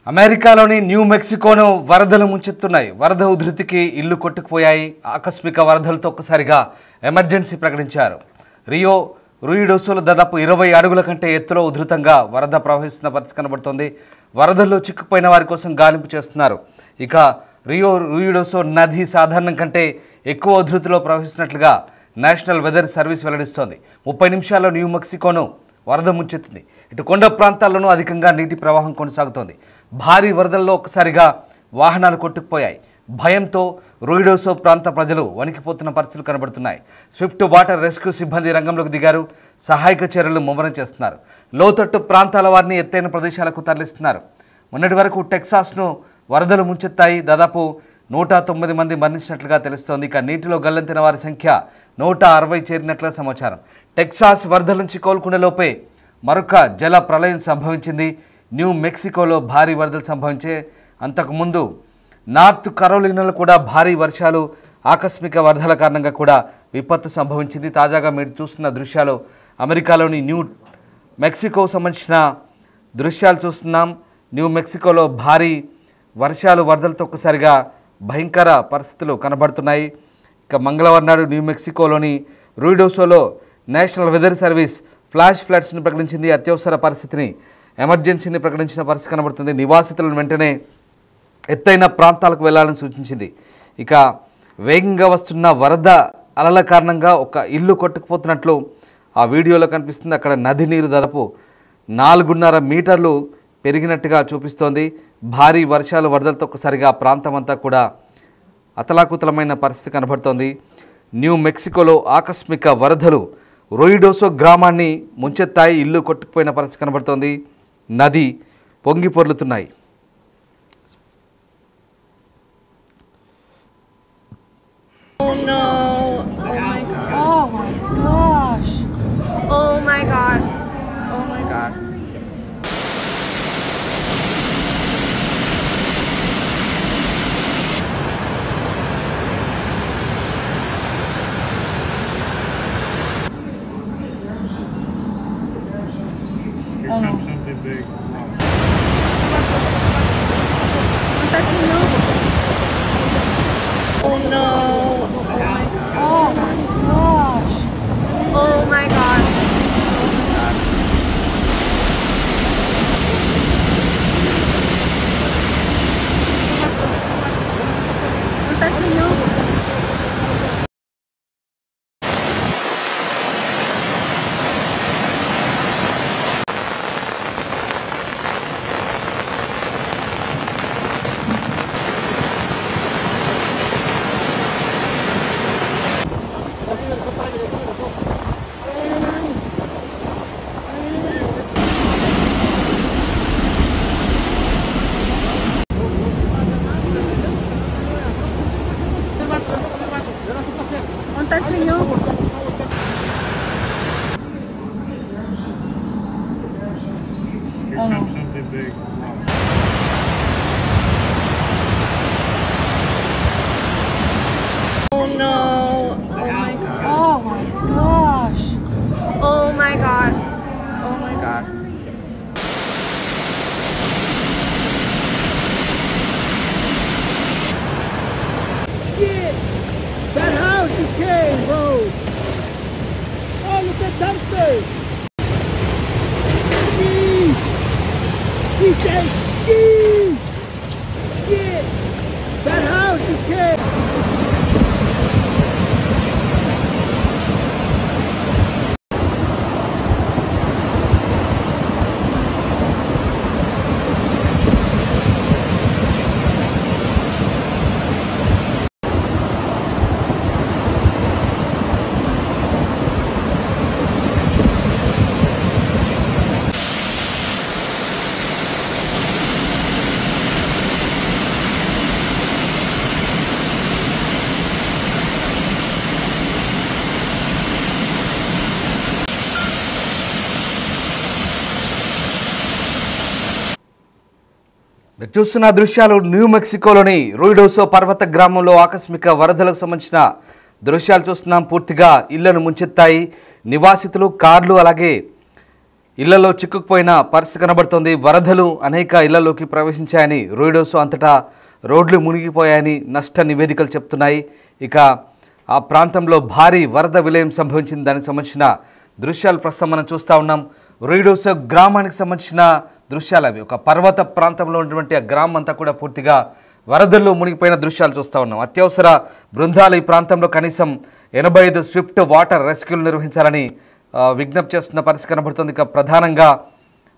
అమెరికాలోని న్యూ మెక్సికోను వరదలు ముంచెత్తున్నాయి. వరద ఉధృతికి ఇల్లు కొట్టుకుపోయాయి. ఆకస్మిక వరదలతో ఒక్కసారిగా ఎమర్జెన్సీ ప్రకటించారు. రియో రూయిడోసోలో దాదాపు 20 అడుగుల కంటే ఎత్తులో ఉధృతంగా వరద ప్రవహిస్తున్న పరిస్థితి కనబడుతోంది. వరదల్లో చిక్కుపోయిన వారి కోసం గాలింపు చేస్తున్నారు. ఇక రియో రూయిడోసో నది సాధారణం కంటే ఎక్కువ ఉధృతిలో ప్రవహిస్తున్నట్లుగా నేషనల్ వెదర్ సర్వీస్ వెల్లడిస్తోంది. 30 నిమిషాల్లో న్యూ మెక్సికోను వరద ముంచెత్తింది. ఇటు కొండ ప్రాంతాల్లోనూ అధికంగా నీటి ప్రవాహం కొనసాగుతోంది. భారీ వరదల్లో ఒక్కసారిగా వాహనాలు కొట్టుకుపోయాయి. భయంతో రూయిడోసో ప్రాంత ప్రజలు వణికిపోతున్న పరిస్థితులు కనబడుతున్నాయి. స్విఫ్ట్ వాటర్ రెస్క్యూ సిబ్బంది రంగంలోకి దిగారు. సహాయక చర్యలు ముమ్మరం చేస్తున్నారు. లోతట్టు ప్రాంతాల వారిని ఎత్తైన ప్రదేశాలకు తరలిస్తున్నారు. మొన్నటి వరకు టెక్సాస్ను వరదలు ముంచెత్తాయి. దాదాపు 109 మంది మరణించినట్లుగా తెలుస్తోంది. ఇక నీటిలో గల్లంతిన వారి సంఖ్య 160 చేరినట్లుగా సమాచారం. టెక్సాస్ వరదల నుంచి కోలుకునే లోపే మరొక జల ప్రళయం సంభవించింది. న్యూ మెక్సికోలో భారీ వరదలు సంభవించే అంతకుముందు నార్త్ కరోలినాలో కూడా భారీ వర్షాలు, ఆకస్మిక వరదల కారణంగా కూడా విపత్తు సంభవించింది. తాజాగా మీరు చూస్తున్న దృశ్యాలు అమెరికాలోని న్యూ మెక్సికో సంబంధించిన దృశ్యాలు చూస్తున్నాం. న్యూ మెక్సికోలో భారీ వర్షాలు, వరదలతో ఒక్కసారిగా భయంకర పరిస్థితులు కనబడుతున్నాయి. ఇక మంగళవారం నాడు న్యూ మెక్సికోలోని రూయిడోసోలో నేషనల్ వెదర్ సర్వీస్ ఫ్లాష్ ఫ్లడ్స్ని ప్రకటించింది. అత్యవసర పరిస్థితిని, ఎమర్జెన్సీని ప్రకటించిన పరిస్థితి కనబడుతుంది. నివాసితులను వెంటనే ఎత్తైన ప్రాంతాలకు వెళ్లాలని సూచించింది. ఇక వేగంగా వస్తున్న వరద అలల కారణంగా ఒక ఇల్లు కొట్టుకుపోతున్నట్లు ఆ వీడియోలో కనిపిస్తుంది. అక్కడ నది నీరు దాదాపు 4.5 మీటర్లు పెరిగినట్టుగా చూపిస్తోంది. భారీ వర్షాలు, వరదలతో ఒక్కసారిగా ప్రాంతం అంతా కూడా అతలాకుతలమైన పరిస్థితి కనబడుతోంది. న్యూ మెక్సికోలో ఆకస్మిక వరదలు రూయిడోసో గ్రామాన్ని ముంచెత్తాయి. ఇల్లు కొట్టుకుపోయిన పరిస్థితి కనబడుతోంది. నది పొంగి పొర్లుతున్నాయి. Oh no. Oh my gosh. Oh my god. Oh my god. Here comes something big. Oh no. Oh my gosh. Oh my god. Here comes something big. Oh no. Oh my god. Oh my gosh. Oh my god. Oh my god. Shit! That house is caved, bro! Oh, look at dumpsters! Sheesh! He said, sheesh! Shit! That house is caved! మీరు చూస్తున్న దృశ్యాలు new మెక్సికోలోని రూయిడోసో పర్వత గ్రామంలో ఆకస్మిక వరదలకు సంబంధించిన దృశ్యాలు చూస్తున్నాం. పూర్తిగా ఇళ్లను ముంచెత్తాయి. నివాసితులు, కార్లు, అలాగే ఇళ్లలో చిక్కుకుపోయిన పరిస్థితి కనబడుతోంది. వరదలు అనేక ఇళ్లలోకి ప్రవేశించాయని, రూయిడోసో అంతటా రోడ్లు మునిగిపోయాయని నష్ట నివేదికలు చెప్తున్నాయి. ఇక ఆ ప్రాంతంలో భారీ వరద విలయం సంభవించింది. దానికి సంబంధించిన దృశ్యాలు ప్రస్తుతం మనం చూస్తూ ఉన్నాం. రూయిడోసో గ్రామానికి సంబంధించిన దృశ్యాలు అవి. ఒక పర్వత ప్రాంతంలో ఉన్నటువంటి ఆ గ్రామం అంతా కూడా పూర్తిగా వరదల్లో మునిగిపోయిన దృశ్యాలు చూస్తూ ఉన్నాం. అత్యవసర బృందాలు ఈ ప్రాంతంలో కనీసం 85 స్విఫ్ట్ వాటర్ రెస్క్యూలు నిర్వహించాలని విజ్ఞప్తి చేస్తున్న పరిస్థితి కనబడుతుంది. ఇక ప్రధానంగా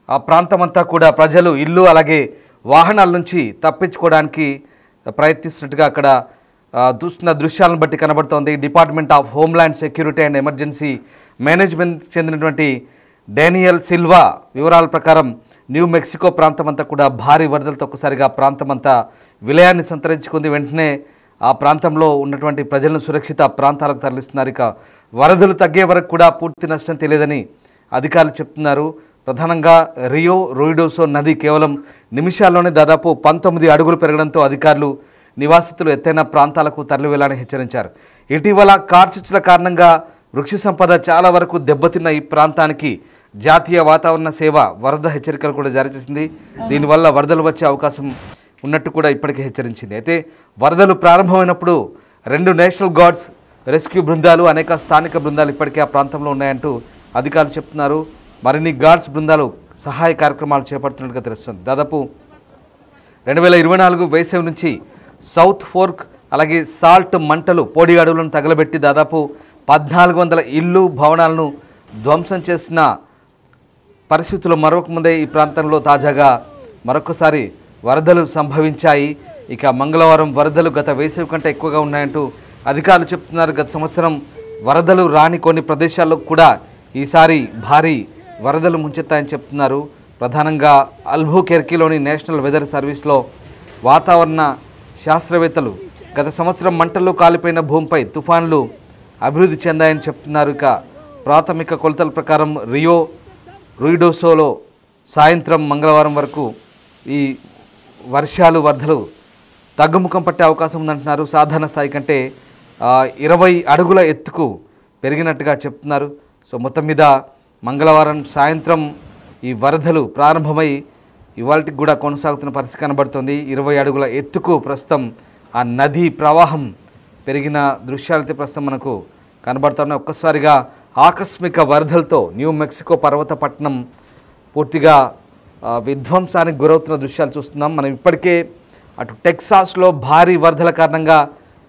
ఆ ప్రాంతం అంతా కూడా ప్రజలు ఇల్లు అలాగే వాహనాల నుంచి తప్పించుకోవడానికి ప్రయత్నిస్తున్నట్టుగా అక్కడ చూస్తున్న దృశ్యాలను బట్టి కనబడుతోంది. Department of homeland security and emergency management చెందినటువంటి డానియల్ సిల్వా వివరాల ప్రకారం న్యూ మెక్సికో ప్రాంతం అంతా కూడా భారీ వరదలతో ఒక్కసారిగా ప్రాంతం అంతా విలయాన్ని సంతరించుకుంది. వెంటనే ఆ ప్రాంతంలో ఉన్నటువంటి ప్రజలను సురక్షిత ప్రాంతాలకు తరలిస్తున్నారు. ఇక వరదలు తగ్గే వరకు కూడా పూర్తి నష్టం తెలియదని అధికారులు చెప్తున్నారు. ప్రధానంగా రియో రూయిడోసో నది కేవలం నిమిషాల్లోనే దాదాపు 19 అడుగులు పెరగడంతో అధికారులు నివాసితులు ఎత్తైన ప్రాంతాలకు తరలివెళ్లాలని హెచ్చరించారు. ఇటీవల కార్చిచ్చుల కారణంగా వృక్ష సంపద చాలా వరకు దెబ్బతిన్న ఈ ప్రాంతానికి జాతీయ వాతావరణ సేవ వరద హెచ్చరికలు కూడా జారీ చేసింది. దీనివల్ల వరదలు వచ్చే అవకాశం ఉన్నట్టు కూడా ఇప్పటికే హెచ్చరించింది. అయితే వరదలు ప్రారంభమైనప్పుడు 2 నేషనల్ గార్డ్స్ రెస్క్యూ బృందాలు, అనేక స్థానిక బృందాలు ఇప్పటికే ఆ ప్రాంతంలో ఉన్నాయంటూ అధికారులు చెప్తున్నారు. మరిన్ని గార్డ్స్ బృందాలు సహాయ కార్యక్రమాలు చేపడుతున్నట్టుగా తెలుస్తుంది. దాదాపు 2024 వేసవి నుంచి సౌత్ ఫోర్క్ అలాగే సాల్ట్ మంటలు పొడి అడవులను తగలబెట్టి దాదాపు 1400 ఇళ్ళు భవనాలను ధ్వంసం చేసిన పరిస్థితులు మరొక ముందే ఈ ప్రాంతంలో తాజాగా మరొకసారి వరదలు సంభవించాయి. ఇక మంగళవారం వరదలు గత వేసవి కంటే ఎక్కువగా ఉన్నాయంటూ అధికారులు చెప్తున్నారు. గత సంవత్సరం వరదలు రాని కొన్ని ప్రదేశాల్లో కూడా ఈసారి భారీ వరదలు ముంచెత్తాయని చెప్తున్నారు. ప్రధానంగా అల్బుకెర్కీలోని నేషనల్ వెదర్ సర్వీస్లో వాతావరణ శాస్త్రవేత్తలు గత సంవత్సరం మంటల్లో కాలిపోయిన భూమిపై తుఫాన్లు అభివృద్ధి చెందాయని చెప్తున్నారు. ఇక ప్రాథమిక కొలతల ప్రకారం రియో రూయిడోసోలో సాయంత్రం మంగళవారం వరకు ఈ వర్షాలు వరదలు తగ్గుముఖం పట్టే అవకాశం ఉందంటున్నారు. సాధారణ స్థాయి కంటే 20 అడుగుల ఎత్తుకు పెరిగినట్టుగా చెప్తున్నారు. సో మొత్తం మీద మంగళవారం సాయంత్రం ఈ వరదలు ప్రారంభమై ఇవాళకి కూడా కొనసాగుతున్న పరిస్థితి కనబడుతుంది. 20 అడుగుల ఎత్తుకు ప్రస్తుతం ఆ నదీ ప్రవాహం పెరిగిన దృశ్యాలైతే ప్రస్తుతం మనకు కనబడుతున్నాయి. ఒక్కసారిగా ఆకస్మిక వరదలతో న్యూ మెక్సికో పర్వత పట్టణం పూర్తిగా విధ్వంసానికి గురవుతున్న దృశ్యాలు చూస్తున్నాం. మనం ఇప్పటికే అటు టెక్సాస్లో భారీ వరదల కారణంగా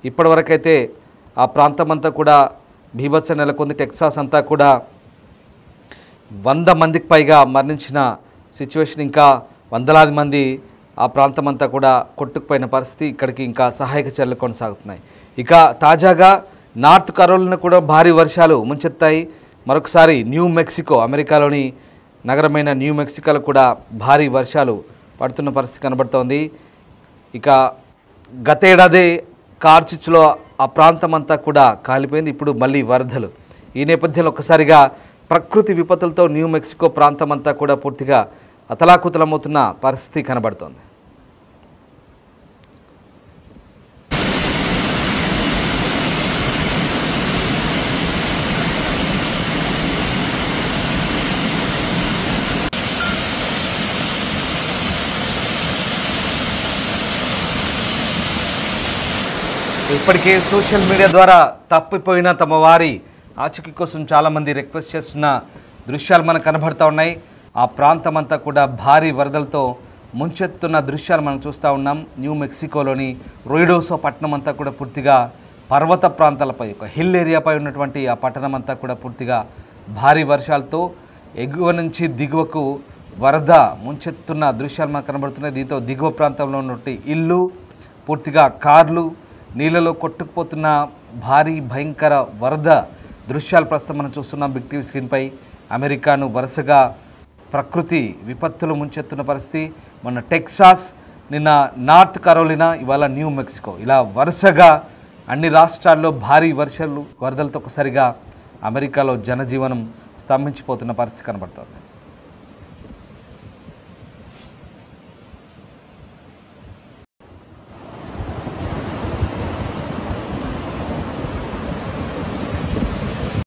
ఇప్పటివరకైతే ఆ ప్రాంతం అంతా కూడా బీభత్సం నెలకొంది. టెక్సాస్ అంతా కూడా 100 మందికి పైగా మరణించిన సిచ్యువేషన్, ఇంకా వందలాది మంది ఆ ప్రాంతం అంతా కూడా కొట్టుకుపోయిన పరిస్థితి. ఇక్కడికి ఇంకా సహాయక చర్యలు కొనసాగుతున్నాయి. ఇక తాజాగా నార్త్ కరోలినా కూడా భారీ వర్షాలు ముంచెత్తాయి. మరొకసారి న్యూ మెక్సికో, అమెరికాలోని నగరమైన న్యూ మెక్సికోలో కూడా భారీ వర్షాలు పడుతున్న పరిస్థితి కనబడుతోంది. ఇక గతేడాది కార్చిచ్చులో ఆ ప్రాంతం అంతా కూడా కాలిపోయింది. ఇప్పుడు మళ్ళీ వరదలు. ఈ నేపథ్యంలో ఒక్కసారిగా ప్రకృతి విపత్తులతో న్యూ మెక్సికో ప్రాంతం అంతా కూడా పూర్తిగా అతలాకుతలమవుతున్న పరిస్థితి కనబడుతోంది. ఇప్పటికే సోషల్ మీడియా ద్వారా తప్పిపోయిన తమ వారి ఆచూకీ కోసం చాలామంది రిక్వెస్ట్ చేస్తున్న దృశ్యాలు మనకు కనబడుతూ ఉన్నాయి. ఆ ప్రాంతం అంతా కూడా భారీ వరదలతో ముంచెత్తున్న దృశ్యాలు మనం చూస్తూ ఉన్నాం. న్యూ మెక్సికోలోని రూయిడోసో పట్టణం అంతా కూడా పూర్తిగా పర్వత ప్రాంతాలపై, ఒక హిల్ ఏరియాపై ఉన్నటువంటి ఆ పట్టణం అంతా కూడా పూర్తిగా భారీ వర్షాలతో ఎగువ నుంచి దిగువకు వరద ముంచెత్తున్న దృశ్యాలు మనకు కనబడుతున్నాయి. దీంతో దిగువ ప్రాంతంలో ఉన్నటువంటి ఇల్లు, పూర్తిగా కార్లు నీళ్ళలో కొట్టుకుపోతున్న భారీ భయంకర వరద దృశ్యాలు ప్రస్తుతం మనం చూస్తున్నాం బిగ్ టీవీ స్క్రీన్పై. అమెరికాను వరుసగా ప్రకృతి విపత్తులు ముంచెత్తున్న పరిస్థితి. మొన్న టెక్సాస్, నిన్న నార్త్ కరోలినా, ఇవాళ న్యూ మెక్సికో, ఇలా వరుసగా అన్ని రాష్ట్రాల్లో భారీ వరదలతో ఒకసారిగా అమెరికాలో జనజీవనం స్తంభించిపోతున్న పరిస్థితి కనబడుతోంది.